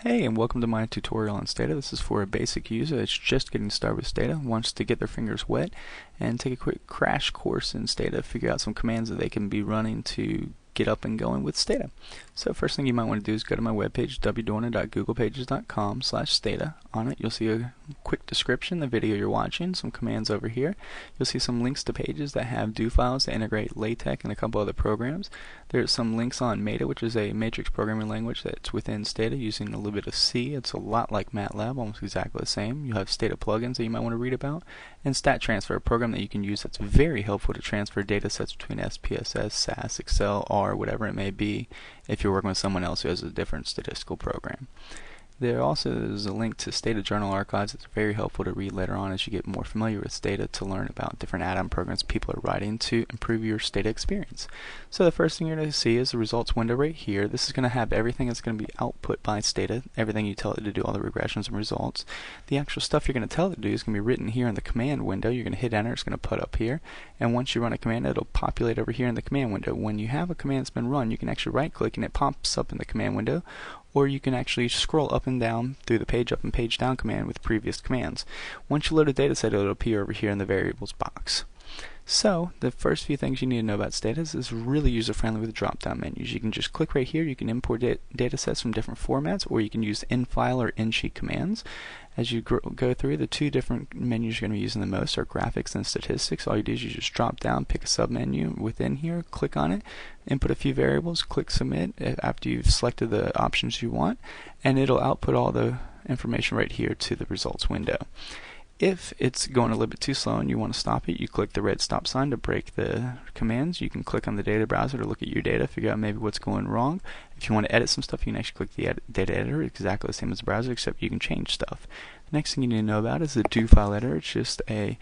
Hey, and welcome to my tutorial on Stata. This is for a basic user that's just getting started with Stata, wants to get their fingers wet and take a quick crash course in Stata, figure out some commands that they can be running to get up and going with Stata. So first thing you might want to do is go to my webpage, www.googlepages.com/Stata. On it you'll see a quick description, the video you're watching, some commands over here. You'll see some links to pages that have do files that integrate LaTeX and a couple other programs. There's some links on Meta, which is a matrix programming language that's within Stata using a little bit of C. It's a lot like MATLAB, almost exactly the same. You have Stata plugins that you might want to read about, and Stat Transfer, a program that you can use that's very helpful to transfer data sets between SPSS, SAS, Excel, R, whatever it may be, if you're working with someone else who has a different statistical program. There also is a link to Stata Journal Archives that's very helpful to read later on as you get more familiar with Stata, to learn about different add-on programs people are writing to improve your Stata experience. So the first thing you're going to see is the results window right here. This is going to have everything that's going to be output by Stata, everything you tell it to do, all the regressions and results. The actual stuff you're going to tell it to do is going to be written here in the command window. You're going to hit enter, it's going to put up here, and once you run a command it'll populate over here in the command window. When you have a command that's been run, you can actually right click and it pops up in the command window, or you can actually scroll up and down through the page up and page down command with previous commands. Once you load a dataset, it'll appear over here in the variables box. So the first few things you need to know about Stata is it's really user-friendly with drop-down menus. You can just click right here. You can import datasets from different formats, or you can use in-file or in-sheet commands. As you go through, the two different menus you're going to be using the most are graphics and statistics. All you do is you just drop down, pick a sub-menu within here, click on it, input a few variables, click submit after you've selected the options you want, and it'll output all the information right here to the results window. If it's going a little bit too slow and you want to stop it, you click the red stop sign to break the commands. You can click on the data browser to look at your data, figure out maybe what's going wrong. If you want to edit some stuff, you can actually click the data editor, exactly the same as the browser, except you can change stuff. The next thing you need to know about is the do file editor. It's just a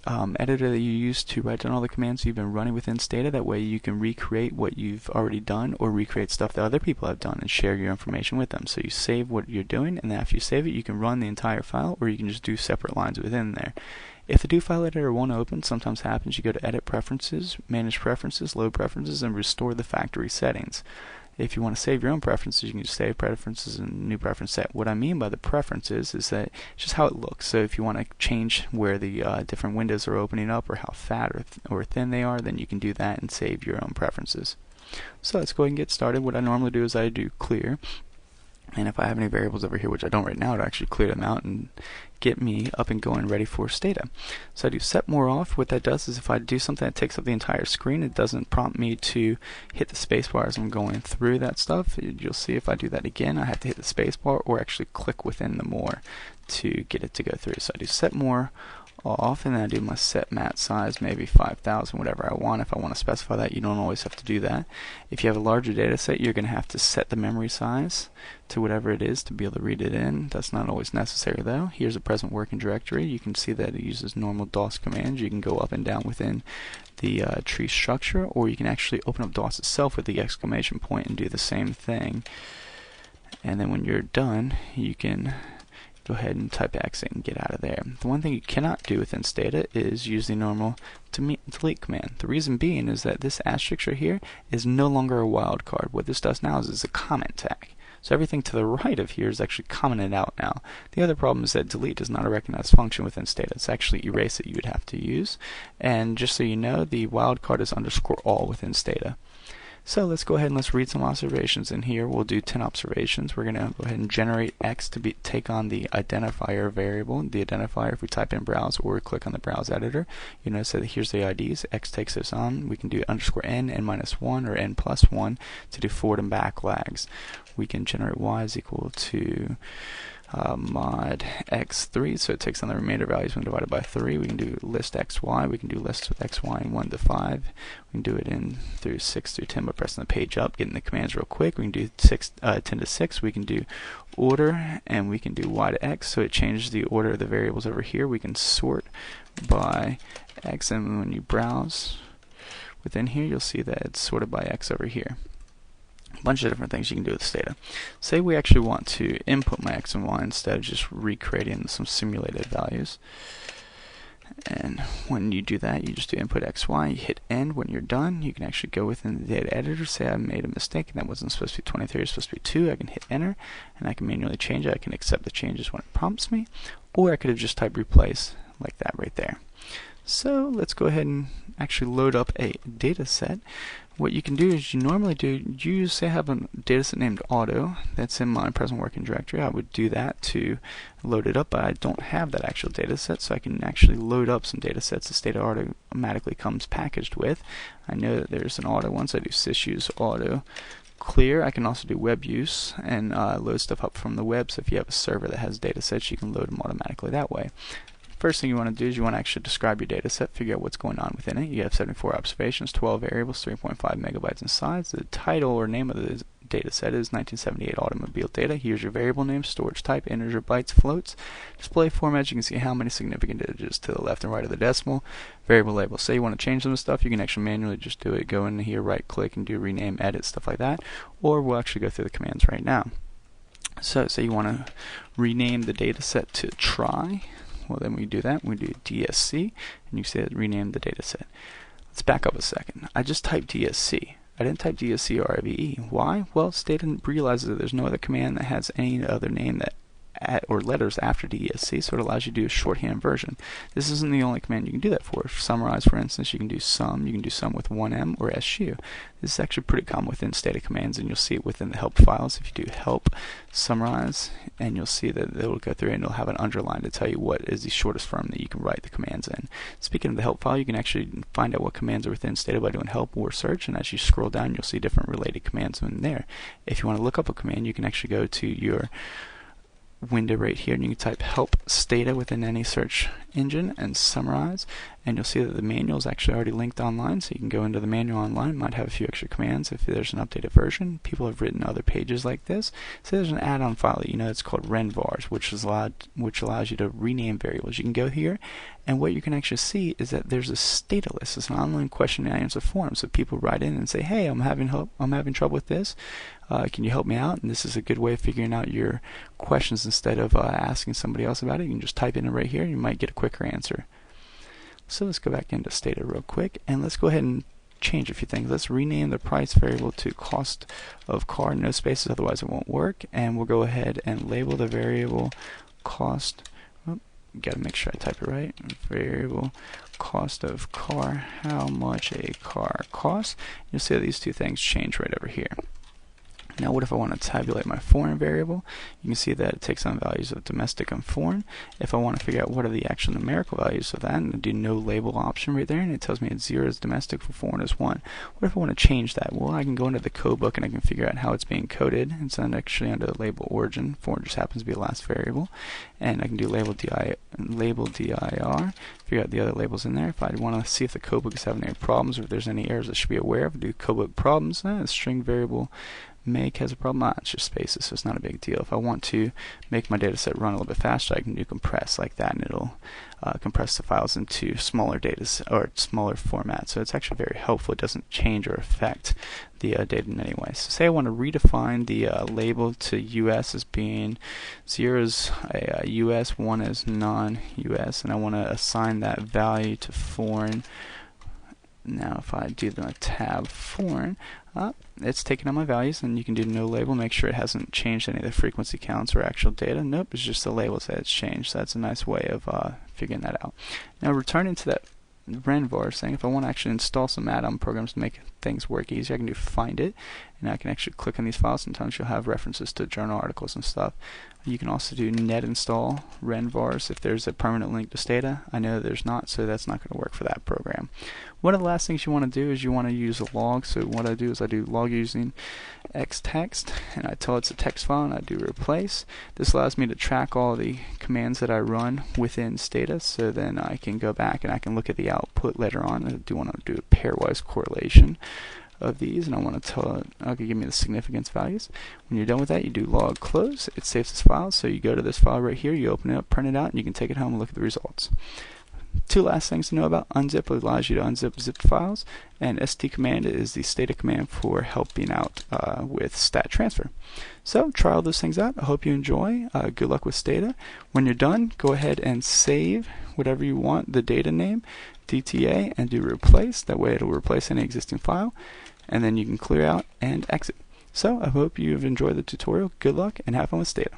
editor that you use to write down all the commands you've been running within Stata. That way you can recreate what you've already done or recreate stuff that other people have done and share your information with them. So you save what you're doing, and then after you save it, you can run the entire file, or you can just do separate lines within there. If the do file editor won't open, sometimes happens, you go to edit preferences, manage preferences, load preferences, and restore the factory settings. If you want to save your own preferences, you can just save preferences and new preference set. What I mean by the preferences is that it's just how it looks. So if you want to change where the different windows are opening up, or how fat or thin they are, then you can do that and save your own preferences. So let's go ahead and get started. What I normally do is I do clear. And if I have any variables over here, which I don't right now, it'll actually clear them out and get me up and going ready for Stata. So I do set more off. What that does is if I do something that takes up the entire screen, it doesn't prompt me to hit the spacebar as I'm going through that stuff. You'll see if I do that again, I have to hit the spacebar or actually click within the more to get it to go through. So I do set more off, and then I do my set mat size, maybe 5,000, whatever I want. If I want to specify that, you don't always have to do that. If you have a larger data set, you're going to have to set the memory size to whatever it is to be able to read it in. That's not always necessary though. Here's a present working directory. You can see that it uses normal DOS commands. You can go up and down within the tree structure, or you can actually open up DOS itself with the exclamation point and do the same thing. And then when you're done, you can go ahead and type exit and get out of there. The one thing you cannot do within Stata is use the normal delete command. The reason being is that this asterisk right here is no longer a wildcard. What this does now is it's a comment tag. So everything to the right of here is actually commented out now. The other problem is that delete is not a recognized function within Stata. It's actually erase that you would have to use. And just so you know, the wildcard is _all within Stata. So let's go ahead and let's read some observations in here. We'll do 10 observations. We're going to go ahead and generate X to take on the identifier variable. The identifier, if we type in browse or click on the browse editor, you notice that here's the IDs. X takes this on. We can do _n, n-1, or n+1 to do forward and back lags. We can generate Y is equal to mod x3, so it takes on the remainder values when divided by 3. We can do list xy, we can do lists with xy in 1 to 5. We can do it in through 6 through 10 by pressing the page up, getting the commands real quick. We can do 10 to 6. We can do order, and we can do y to x, so it changes the order of the variables over here. We can sort by x, and when you browse within here, you'll see that it's sorted by x over here. A bunch of different things you can do with Stata. Say we actually want to input my x and y instead of just recreating some simulated values. And when you do that, you just do input XY, you hit end. When you're done, you can actually go within the data editor, say I made a mistake and that wasn't supposed to be 23, it's supposed to be 2. I can hit enter and I can manually change it. I can accept the changes when it prompts me, or I could have just typed replace like that right there. So let's go ahead and actually load up a data set. What you can do is you normally do, say I have a data set named auto that's in my present working directory. I would do that to load it up, but I don't have that actual data set, so I can actually load up some data sets that Stata automatically comes packaged with. I know that there's an auto one, so I do sysuse auto clear. I can also do web use and load stuff up from the web, so if you have a server that has data sets, you can load them automatically that way. First thing you want to do is you want to actually describe your data set, figure out what's going on within it. You have 74 observations, 12 variables, 3.5 megabytes in size. The title or name of the data set is 1978 automobile data. Here's your variable name, storage type, integer, bytes, floats. Display format, you can see how many significant digits to the left and right of the decimal. Variable label, say you want to change some stuff, you can actually manually just do it. Go in here, right click and do rename, edit, stuff like that. Or we'll actually go through the commands right now. So say you want to rename the data set to try. Well, then we do that. We do DSC, and you see it rename the data set. Let's back up a second. I just typed DSC. I didn't type DSC or IVE. Why? Well, Stata realizes that there's no other command that has any other name that or letters after DSC, so it allows you to do a shorthand version. This isn't the only command you can do that for. Summarize, for instance, you can do sum with 1M or SU. This is actually pretty common within Stata commands, and you'll see it within the help files. If you do help summarize, and you'll see that it'll go through and it'll have an underline to tell you what is the shortest form that you can write the commands in. Speaking of the help file, you can actually find out what commands are within Stata by doing help or search, and as you scroll down, you'll see different related commands in there. If you want to look up a command, you can actually go to your window right here and you can type help Stata within any search engine and summarize, and you'll see that the manual is actually already linked online, so you can go into the manual online. It might have a few extra commands if there's an updated version. People have written other pages like this. So there's an add-on file that you know it's called renvars, which allows you to rename variables. You can go here, and what you can actually see is that there's a Stata list. It's an online question and answer forum, so people write in and say, hey, I'm having trouble with this. Can you help me out? And this is a good way of figuring out your questions instead of asking somebody else about it. You can just type it in right here and you might get a quicker answer. So let's go back into Stata real quick and let's go ahead and change a few things. Let's rename the price variable to cost of car, no spaces, otherwise it won't work. And we'll go ahead and label the variable cost. Gotta make sure I type it right. Variable cost of car, how much a car costs. You'll see that these two things change right over here. Now what if I want to tabulate my foreign variable? You can see that it takes on values of domestic and foreign. If I want to figure out what are the actual numerical values of that, and I do no label option right there, and it tells me it's 0 is domestic, for foreign is 1. What if I want to change that? Well, I can go into the code book and I can figure out how it's being coded. It's actually under the label origin. Foreign just happens to be the last variable. And I can do label dir, figure out the other labels in there. If I want to see if the code book is having any problems or if there's any errors I should be aware of, do code book problems. The string variable make has a problem. It's just spaces, so it's not a big deal. If I want to make my data set run a little bit faster, I can do compress like that, and it'll compress the files into smaller data or smaller formats. So it's actually very helpful. It doesn't change or affect the data in any way. So say I want to redefine the label to US as being 0 is a US, 1 is non-US, and I want to assign that value to foreign. Now if I do the tab foreign, it's taking on my values, and you can do no label, make sure it hasn't changed any of the frequency counts or actual data. Nope, it's just the labels that it's changed. So that's a nice way of figuring that out. Now returning to that renvars thing, if I want to actually install some add-on programs to make things work easier, I can do find it, and I can actually click on these files. Sometimes you'll have references to journal articles and stuff. You can also do net install renvars if there's a permanent link to Stata. I know there's not, so that's not going to work for that program. One of the last things you want to do is you want to use a log. So what I do is I do log using xtext, and I tell it's a text file, and I do replace. This allows me to track all the commands that I run within Stata, so then I can go back and I can look at the output later on. I do want to do a pairwise correlation of these, and I want to tell it, okay, give me the significance values. When you're done with that, you do log close. It saves this file, so you go to this file right here, you open it up, print it out, and you can take it home and look at the results. Two last things to know about: unzip allows you to unzip zipped files, and st command is the Stata command for helping out with stat transfer. So try all those things out. I hope you enjoy. Good luck with Stata. When you're done, go ahead and save whatever you want the data name, DTA, and do replace. That way it'll replace any existing file, and then you can clear out and exit. So I hope you've enjoyed the tutorial. Good luck and have fun with Stata.